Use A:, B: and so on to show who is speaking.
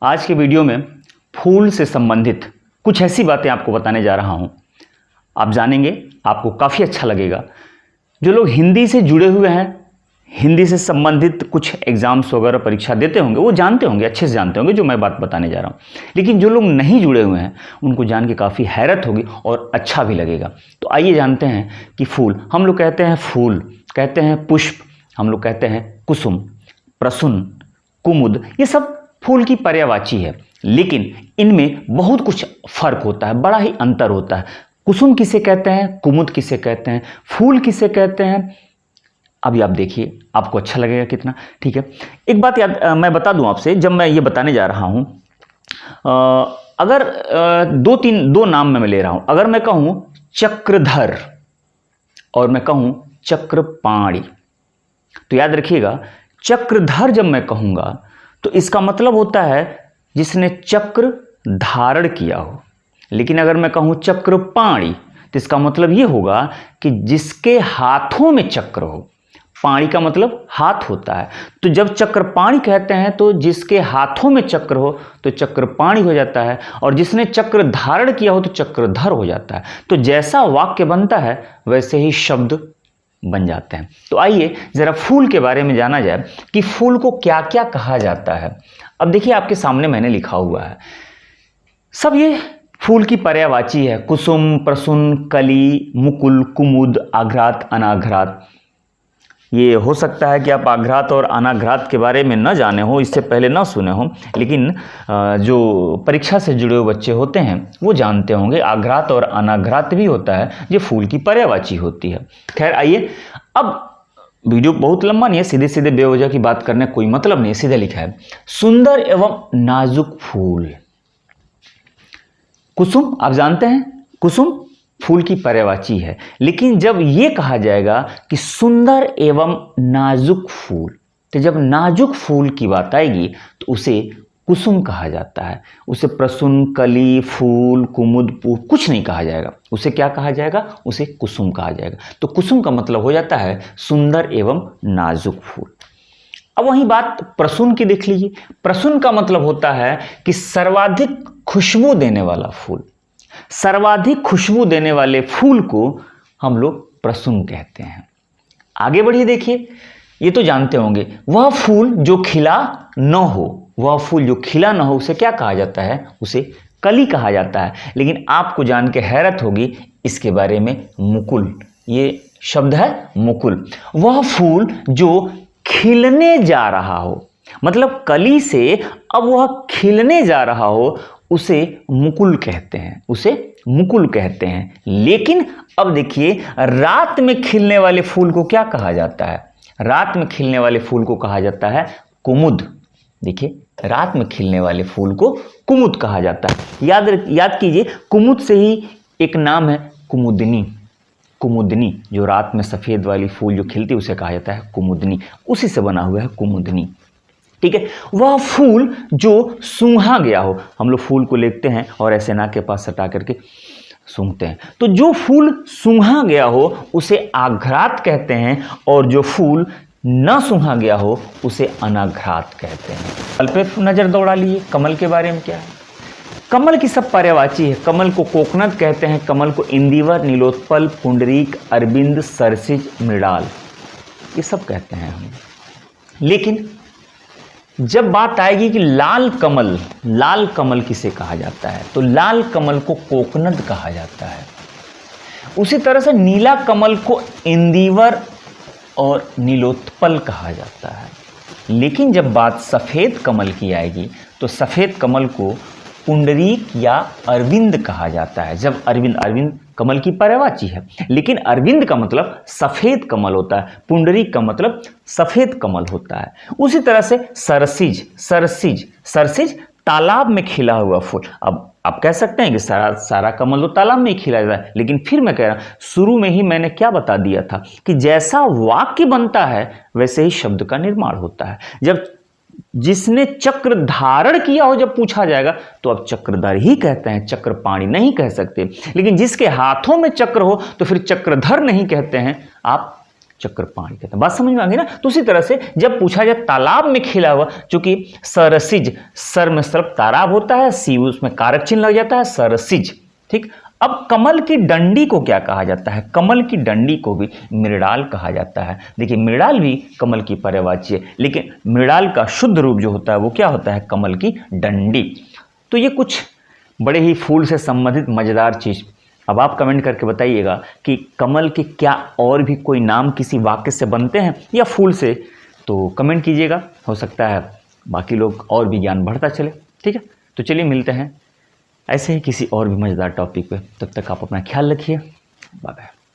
A: आज के वीडियो में फूल से संबंधित कुछ ऐसी बातें आपको बताने जा रहा हूं। आप जानेंगे, आपको काफ़ी अच्छा लगेगा। जो लोग हिंदी से जुड़े हुए हैं, हिंदी से संबंधित कुछ एग्जाम्स वगैरह परीक्षा देते होंगे, वो जानते होंगे, अच्छे से जानते होंगे जो मैं बात बताने जा रहा हूँ। लेकिन जो लोग नहीं जुड़े हुए हैं उनको जान के काफ़ी हैरत होगी और अच्छा भी लगेगा। तो आइए जानते हैं कि फूल, हम लोग कहते हैं फूल, कहते हैं पुष्प, हम लोग कहते हैं कुसुम, प्रसून, कुमुद, ये सब फूल की पर्यायवाची है। लेकिन इनमें बहुत कुछ फर्क होता है, बड़ा ही अंतर होता है। कुसुम किसे कहते हैं, कुमुद किसे कहते हैं, फूल किसे कहते हैं, अभी आप देखिए, आपको अच्छा लगेगा कितना। ठीक है, एक बात याद मैं बता दूं आपसे, जब मैं ये बताने जा रहा हूं, अगर दो नाम मैं ले रहा हूं। अगर मैं कहूं चक्रधर और मैं कहूं चक्रपाणी, तो याद रखिएगा, चक्रधर जब मैं कहूंगा तो इसका मतलब होता है जिसने चक्र धारण किया हो। लेकिन अगर मैं कहूं चक्रपाणी तो इसका मतलब ये होगा कि जिसके हाथों में चक्र हो। पाणी का मतलब हाथ होता है, तो जब चक्रपाणी कहते हैं तो जिसके हाथों में चक्र हो तो चक्रपाणी हो जाता है, और जिसने चक्र धारण किया हो तो चक्रधर हो जाता है। तो जैसा वाक्य बनता है वैसे ही शब्द बन जाते हैं। तो आइए जरा फूल के बारे में जाना जाए कि फूल को क्या क्या कहा जाता है। अब देखिए, आपके सामने मैंने लिखा हुआ है, सब ये फूल की पर्यायवाची है। कुसुम, प्रसून, कली, मुकुल, कुमुद, आघ्रात, अनाघ्रात। ये हो सकता है कि आप आघ्रात और अनाघ्रात के बारे में न जाने हो, इससे पहले न सुने हो, लेकिन जो परीक्षा से जुड़े हुए बच्चे होते हैं वो जानते होंगे आघ्रात और अनाघ्रात भी होता है, जो फूल की पर्यायवाची होती है। खैर आइए, अब वीडियो बहुत लंबा नहीं है, सीधे सीधे बेवजह की बात करने कोई मतलब नहीं। सीधे लिखा है सुंदर एवं नाजुक फूल। कुसुम, आप जानते हैं कुसुम फूल की पर्यायवाची है, लेकिन जब ये कहा जाएगा कि सुंदर एवं नाजुक फूल, तो जब नाजुक फूल की बात आएगी तो उसे कुसुम कहा जाता है। उसे प्रसून, कली, फूल, कुमुद, कुछ नहीं कहा जाएगा। उसे क्या कहा जाएगा? उसे कुसुम कहा जाएगा। तो कुसुम का मतलब हो जाता है सुंदर एवं नाजुक फूल। अब वही बात प्रसून की देख लीजिए। प्रसून का मतलब होता है कि सर्वाधिक खुशबू देने वाला फूल। सर्वाधिक खुशबू देने वाले फूल को हम लोग प्रसून कहते हैं। आगे बढ़िए, देखिए, ये तो जानते होंगे, वह फूल जो खिला न हो, वह फूल जो खिला न हो उसे क्या कहा जाता है? उसे कली कहा जाता है। लेकिन आपको जान के हैरत होगी इसके बारे में, मुकुल, ये शब्द है मुकुल। वह फूल जो खिलने जा रहा हो, मतलब कली से अब वह खिलने जा रहा हो, उसे मुकुल कहते हैं, उसे मुकुल कहते हैं। लेकिन अब देखिए, रात में खिलने वाले फूल को क्या कहा जाता है? रात में खिलने वाले फूल को कहा जाता है कुमुद। देखिए, रात में खिलने वाले फूल को कुमुद कहा जाता है। याद कीजिए, कुमुद से ही एक नाम है कुमुदनी। कुमुदनी, जो रात में सफेद वाली फूल जो खिलती है उसे कहा जाता है कुमुदनी, उसी से बना हुआ है कुमुदनी। ठीक है, वह फूल जो सूंघा गया हो, हम लोग फूल को लेते हैं और ऐसे नाक के पास सटा करके सूंघते हैं, तो जो फूल सूंघा गया हो उसे आघ्रात कहते हैं, और जो फूल न सूंघा गया हो उसे अनाघ्रात कहते हैं। कमल पे नजर दौड़ा लिए, कमल के बारे में क्या है? कमल की सब पर्यायवाची है। कमल को कोकनद कहते हैं, कमल को इंदिवर, नीलोत्पल, पुंडरीक, अरविंद, सरसिज, मृणाल, ये सब कहते हैं हम। लेकिन जब बात आएगी कि लाल कमल, लाल कमल किसे कहा जाता है, तो लाल कमल को कोकनद कहा जाता है। उसी तरह से नीला कमल को इंदिवर और नीलोत्पल कहा जाता है। लेकिन जब बात सफ़ेद कमल की आएगी तो सफ़ेद कमल को पुंडरीक या अरविंद कहा जाता है। जब अरविंद कमल की पर्यायवाची है, लेकिन अरविंद का मतलब सफ़ेद कमल होता है, पुंडरीक का मतलब सफ़ेद कमल होता है। उसी तरह से सरसिज तालाब में खिला हुआ फूल। अब आप कह सकते हैं कि सारा कमल तो तालाब में ही खिला जाता है, लेकिन फिर मैं कह रहा हूँ, शुरू में ही मैंने क्या बता दिया था कि जैसा वाक्य बनता है वैसे ही शब्द का निर्माण होता है। जब जिसने चक्र धारण किया हो जब पूछा जाएगा तो अब चक्रधर ही कहते हैं, चक्रपाणी नहीं कह सकते। लेकिन जिसके हाथों में चक्र हो तो फिर चक्रधर नहीं कहते हैं, आप चक्रपाणी कहते हैं। बात समझ में आ गई ना। तो उसी तरह से जब पूछा जाए तालाब में खिला हुआ, चूंकि सरसिज, सर में सर्प तालाब होता है, सी उसमें कारक चिन्ह लग जाता है, सरसिज। ठीक। अब कमल की डंडी को क्या कहा जाता है? कमल की डंडी को भी मृणाल कहा जाता है। देखिए मृणाल भी कमल की पर्यायवाची है, लेकिन मृणाल का शुद्ध रूप जो होता है वो क्या होता है? कमल की डंडी। तो ये कुछ बड़े ही फूल से संबंधित मजेदार चीज। अब आप कमेंट करके बताइएगा कि कमल के क्या और भी कोई नाम किसी वाक्य से बनते हैं या फूल से, तो कमेंट कीजिएगा, हो सकता है बाकी लोग और भी ज्ञान बढ़ता चले। ठीक है, तो चलिए मिलते हैं ऐसे ही किसी और भी मज़ेदार टॉपिक पे। तब तक आप अपना ख्याल रखिए। Bye bye.